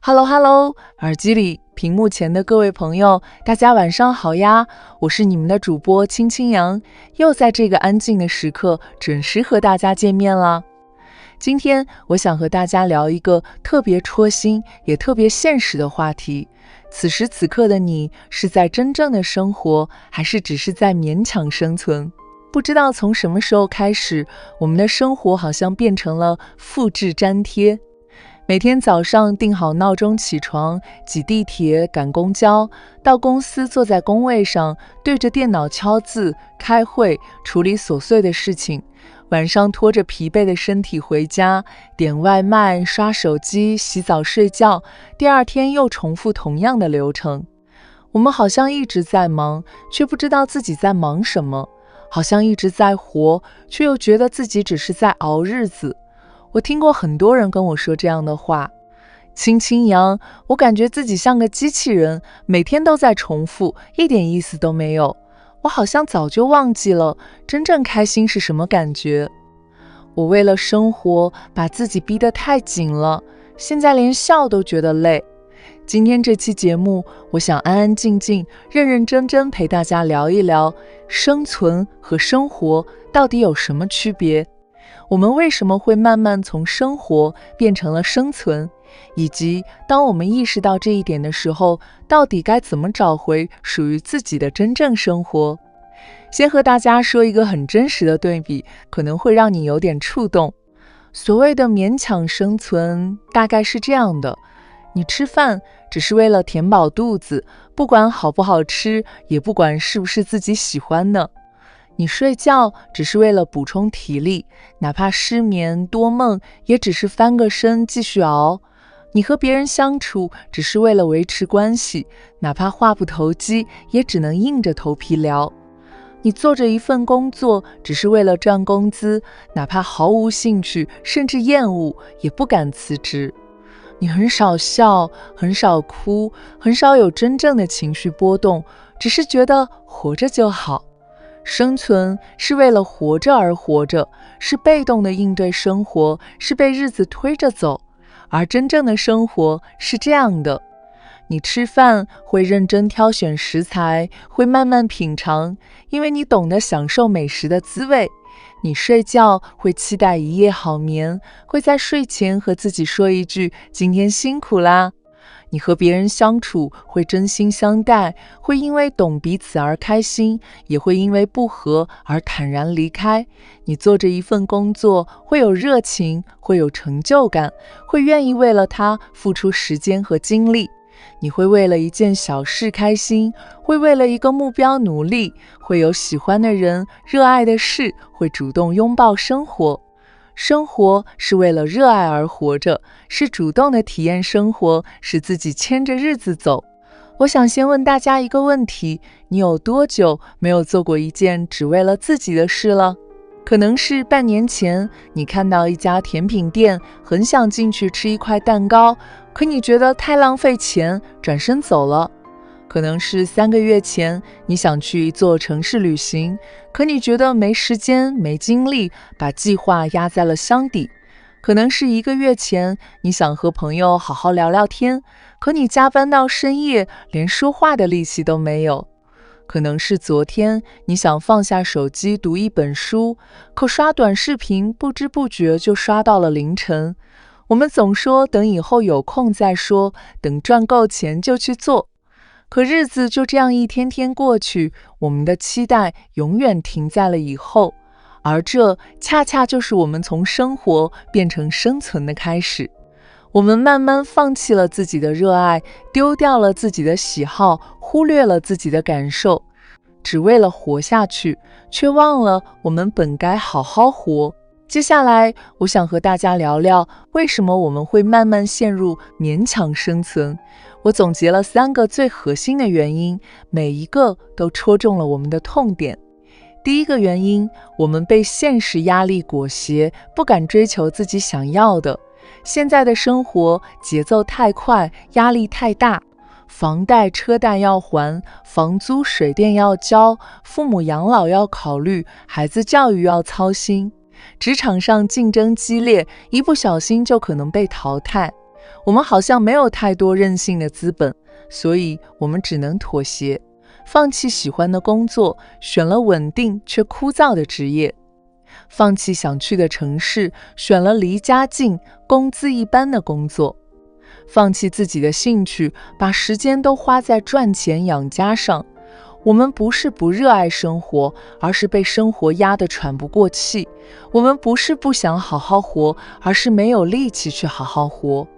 Hello Hello， 耳机里屏幕前的各位朋友，大家晚上好呀！我是你们的主播青青阳，又在这个安静的时刻准时和大家见面了。今天我想和大家聊一个特别戳心也特别现实的话题。此时此刻的你是在真正的生活，还是只是在勉强生存？不知道从什么时候开始，我们的生活好像变成了复制粘贴。每天早上定好闹钟起床，挤地铁赶公交，到公司坐在工位上对着电脑敲字开会处理琐碎的事情，晚上拖着疲惫的身体回家，点外卖刷手机洗澡睡觉，第二天又重复同样的流程。我们好像一直在忙，却不知道自己在忙什么，好像一直在活，却又觉得自己只是在熬日子。我听过很多人跟我说这样的话，青青阳，我感觉自己像个机器人，每天都在重复，一点意思都没有。我好像早就忘记了真正开心是什么感觉。我为了生活把自己逼得太紧了，现在连笑都觉得累。今天这期节目，我想安安静静、认认真真陪大家聊一聊，生存和生活到底有什么区别？我们为什么会慢慢从生活变成了生存？以及当我们意识到这一点的时候，到底该怎么找回属于自己的真正生活？先和大家说一个很真实的对比，可能会让你有点触动。所谓的勉强生存，大概是这样的：你吃饭只是为了填饱肚子，不管好不好吃，也不管是不是自己喜欢的。你睡觉只是为了补充体力，哪怕失眠多梦，也只是翻个身继续熬。你和别人相处只是为了维持关系，哪怕话不投机，也只能硬着头皮聊。你做着一份工作只是为了赚工资，哪怕毫无兴趣，甚至厌恶，也不敢辞职。你很少笑，很少哭，很少有真正的情绪波动，只是觉得活着就好。生存是为了活着而活着，是被动的应对生活，是被日子推着走。而真正的生活是这样的：你吃饭会认真挑选食材，会慢慢品尝，因为你懂得享受美食的滋味。你睡觉会期待一夜好眠，会在睡前和自己说一句今天辛苦啦。你和别人相处会真心相待，会因为懂彼此而开心，也会因为不合而坦然离开。你做着一份工作，会有热情，会有成就感，会愿意为了它付出时间和精力。你会为了一件小事开心，会为了一个目标努力，会有喜欢的人，热爱的事，会主动拥抱生活。生活是为了热爱而活着，是主动的体验生活，是自己牵着日子走。我想先问大家一个问题，你有多久没有做过一件只为了自己的事了？可能是半年前，你看到一家甜品店，很想进去吃一块蛋糕，可你觉得太浪费钱，转身走了。可能是3个月前，你想去一座城市旅行，可你觉得没时间没精力，把计划压在了箱底。可能是1个月前，你想和朋友好好聊聊天，可你加班到深夜，连说话的力气都没有。可能是昨天，你想放下手机读一本书，可刷短视频不知不觉就刷到了凌晨。我们总说等以后有空再说，等赚够钱就去做。可日子就这样一天天过去，我们的期待永远停在了以后，而这恰恰就是我们从生活变成生存的开始。我们慢慢放弃了自己的热爱，丢掉了自己的喜好，忽略了自己的感受，只为了活下去，却忘了我们本该好好活。接下来，我想和大家聊聊，为什么我们会慢慢陷入勉强生存。我总结了3个最核心的原因，每一个都戳中了我们的痛点。第一个原因，我们被现实压力裹挟，不敢追求自己想要的。现在的生活节奏太快，压力太大，房贷车贷要还，房租水电要交，父母养老要考虑，孩子教育要操心。职场上竞争激烈，一不小心就可能被淘汰。我们好像没有太多任性的资本，所以我们只能妥协，放弃喜欢的工作，选了稳定却枯燥的职业；放弃想去的城市，选了离家近、工资一般的工作；放弃自己的兴趣，把时间都花在赚钱养家上。我们不是不热爱生活，而是被生活压得喘不过气；我们不是不想好好活，而是没有力气去好好活。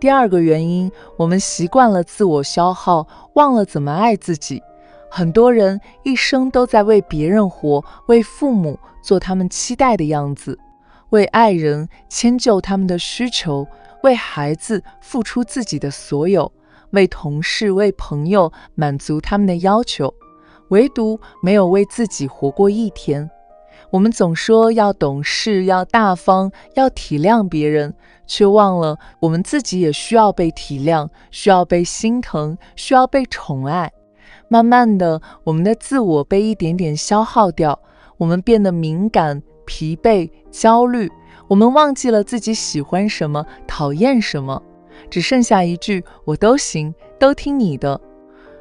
第二个原因，我们习惯了自我消耗，忘了怎么爱自己。很多人一生都在为别人活，为父母做他们期待的样子，为爱人迁就他们的需求，为孩子付出自己的所有，为同事、为朋友满足他们的要求，唯独没有为自己活过一天。我们总说要懂事，要大方，要体谅别人，却忘了我们自己也需要被体谅，需要被心疼，需要被宠爱。慢慢的，我们的自我被一点点消耗掉，我们变得敏感、疲惫、焦虑，我们忘记了自己喜欢什么，讨厌什么，只剩下一句我都行，都听你的。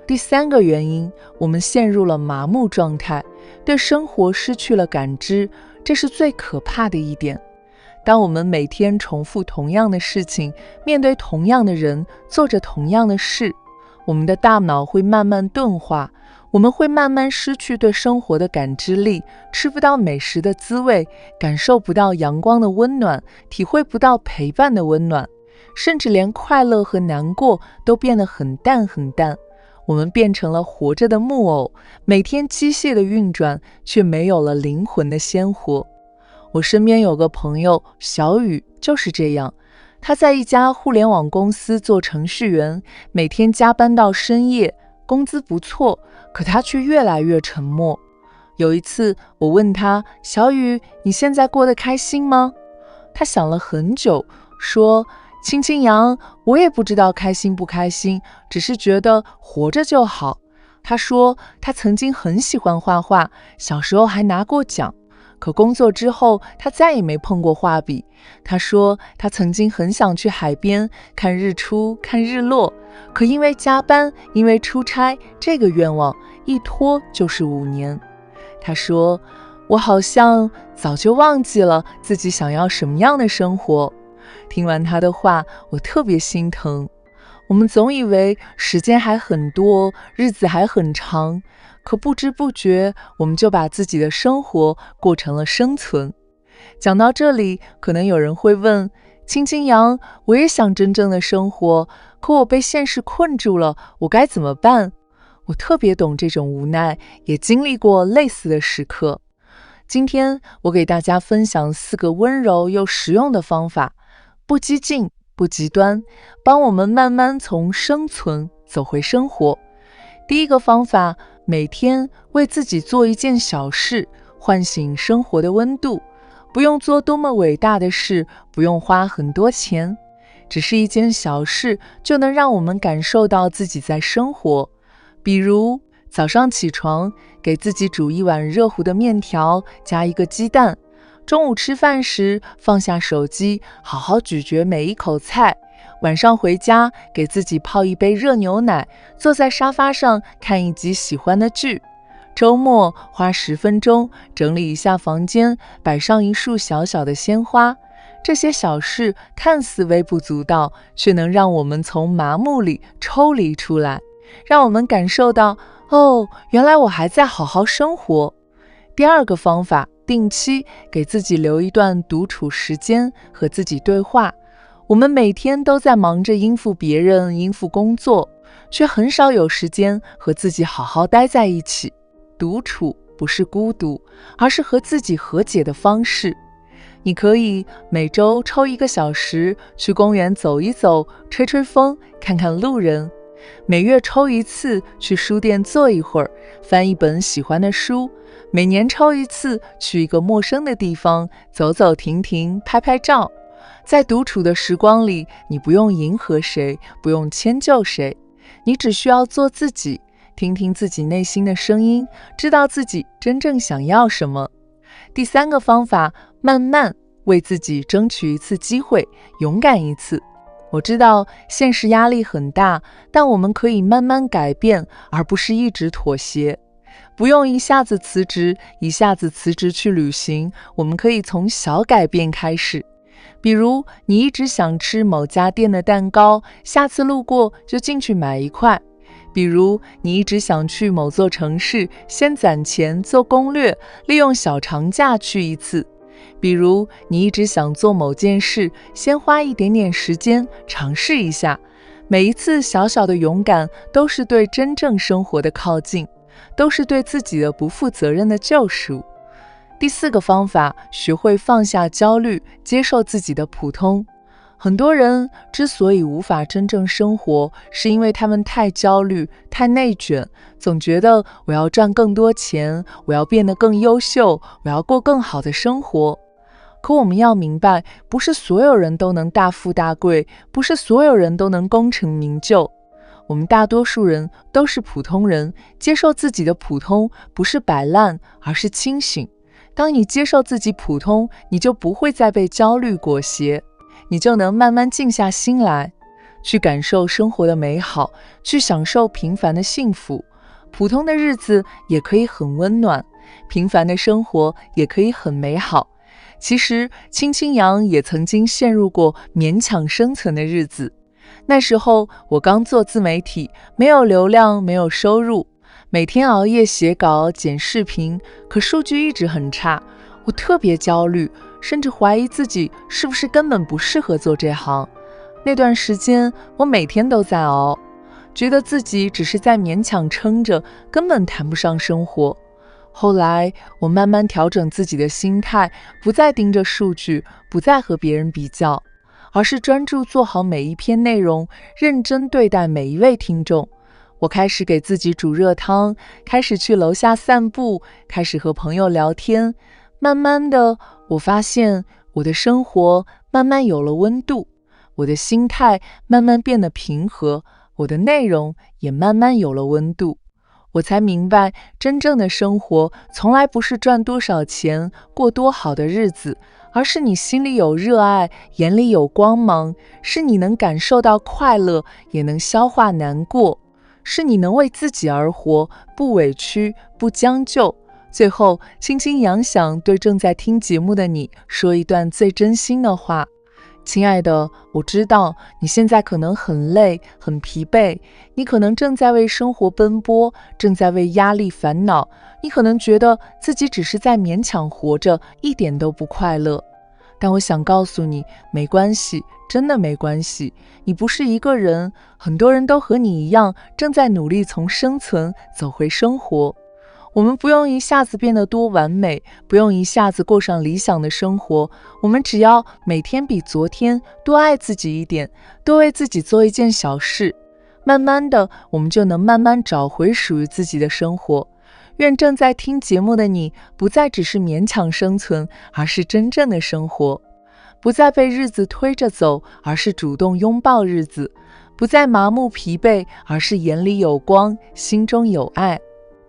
第三个原因，我们陷入了麻木状态，对生活失去了感知，这是最可怕的一点。当我们每天重复同样的事情，面对同样的人，做着同样的事，我们的大脑会慢慢钝化，我们会慢慢失去对生活的感知力，吃不到美食的滋味，感受不到阳光的温暖，体会不到陪伴的温暖，甚至连快乐和难过都变得很淡很淡。我们变成了活着的木偶，每天机械的运转，却没有了灵魂的鲜活。我身边有个朋友小雨就是这样，他在一家互联网公司做程序员，每天加班到深夜，工资不错，可他却越来越沉默。有一次我问他，小雨，你现在过得开心吗？他想了很久，说，青青杨，我也不知道开心不开心，只是觉得活着就好。他说他曾经很喜欢画画，小时候还拿过奖，可工作之后他再也没碰过画笔。他说他曾经很想去海边看日出看日落，可因为加班，因为出差，这个愿望一拖就是5年。他说我好像早就忘记了自己想要什么样的生活。听完他的话，我特别心疼。我们总以为时间还很多，日子还很长，可不知不觉，我们就把自己的生活过成了生存。讲到这里，可能有人会问，青青杨，我也想真正的生活，可我被现实困住了，我该怎么办？我特别懂这种无奈，也经历过类似的时刻。今天我给大家分享4个温柔又实用的方法，不激进，不极端，帮我们慢慢从生存走回生活。第一个方法，每天为自己做一件小事，唤醒生活的温度。不用做多么伟大的事，不用花很多钱，只是一件小事，就能让我们感受到自己在生活。比如早上起床，给自己煮一碗热乎的面条，加一个鸡蛋；中午吃饭时，放下手机，好好咀嚼每一口菜；晚上回家，给自己泡一杯热牛奶，坐在沙发上看一集喜欢的剧；周末花10分钟整理一下房间，摆上一束小小的鲜花。这些小事看似微不足道，却能让我们从麻木里抽离出来，让我们感受到，哦，原来我还在好好生活。第二个方法，定期给自己留一段独处时间，和自己对话。我们每天都在忙着应付别人，应付工作，却很少有时间和自己好好待在一起。独处不是孤独，而是和自己和解的方式。你可以每周抽1个小时去公园走一走，吹吹风，看看路人；每月抽1次去书店坐一会儿，翻一本喜欢的书；每年抽1次去一个陌生的地方，走走停停，拍拍照。在独处的时光里，你不用迎合谁，不用迁就谁，你只需要做自己，听听自己内心的声音，知道自己真正想要什么。第三个方法，慢慢为自己争取一次机会，勇敢一次。我知道现实压力很大，但我们可以慢慢改变，而不是一直妥协。不用一下子辞职去旅行，我们可以从小改变开始。比如，你一直想吃某家店的蛋糕，下次路过就进去买一块。比如，你一直想去某座城市，先攒钱做攻略，利用小长假去一次。比如，你一直想做某件事，先花一点点时间尝试一下。每一次小小的勇敢，都是对真正生活的靠近，都是对自己的不负责任的救赎。第4个方法，学会放下焦虑，接受自己的普通。很多人之所以无法真正生活，是因为他们太焦虑、太内卷，总觉得我要赚更多钱，我要变得更优秀，我要过更好的生活。可我们要明白，不是所有人都能大富大贵，不是所有人都能功成名就。我们大多数人都是普通人，接受自己的普通，不是摆烂，而是清醒。当你接受自己普通，你就不会再被焦虑裹挟，你就能慢慢静下心来，去感受生活的美好，去享受平凡的幸福。普通的日子也可以很温暖，平凡的生活也可以很美好。其实，青青杨也曾经陷入过勉强生存的日子。那时候，我刚做自媒体，没有流量，没有收入，每天熬夜写稿、剪视频，可数据一直很差。我特别焦虑，甚至怀疑自己是不是根本不适合做这行。那段时间，我每天都在熬，觉得自己只是在勉强撑着，根本谈不上生活。后来，我慢慢调整自己的心态，不再盯着数据，不再和别人比较，而是专注做好每一篇内容，认真对待每一位听众。我开始给自己煮热汤，开始去楼下散步，开始和朋友聊天。慢慢的，我发现我的生活慢慢有了温度，我的心态慢慢变得平和，我的内容也慢慢有了温度。我才明白，真正的生活从来不是赚多少钱，过多好的日子，而是你心里有热爱，眼里有光芒，是你能感受到快乐，也能消化难过，是你能为自己而活，不委屈，不将就。最后，青青杨想对正在听节目的你说一段最真心的话。亲爱的，我知道你现在可能很累，很疲惫，你可能正在为生活奔波，正在为压力烦恼，你可能觉得自己只是在勉强活着，一点都不快乐。但我想告诉你，没关系，真的没关系，你不是一个人，很多人都和你一样，正在努力从生存走回生活。我们不用一下子变得多完美，不用一下子过上理想的生活，我们只要每天比昨天多爱自己一点，多为自己做一件小事，慢慢的，我们就能慢慢找回属于自己的生活。愿正在听节目的你，不再只是勉强生存，而是真正的生活；不再被日子推着走，而是主动拥抱日子；不再麻木疲惫，而是眼里有光，心中有爱。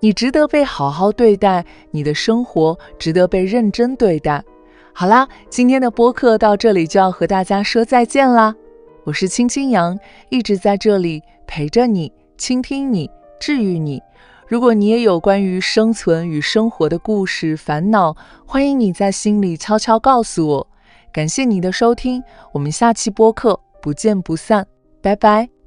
你值得被好好对待，你的生活值得被认真对待。好啦，今天的播客到这里就要和大家说再见啦。我是青青杨，一直在这里陪着你，倾听你，治愈你。如果你也有关于生存与生活的故事、烦恼，欢迎你在心里悄悄告诉我。感谢你的收听，我们下期播客不见不散，拜拜。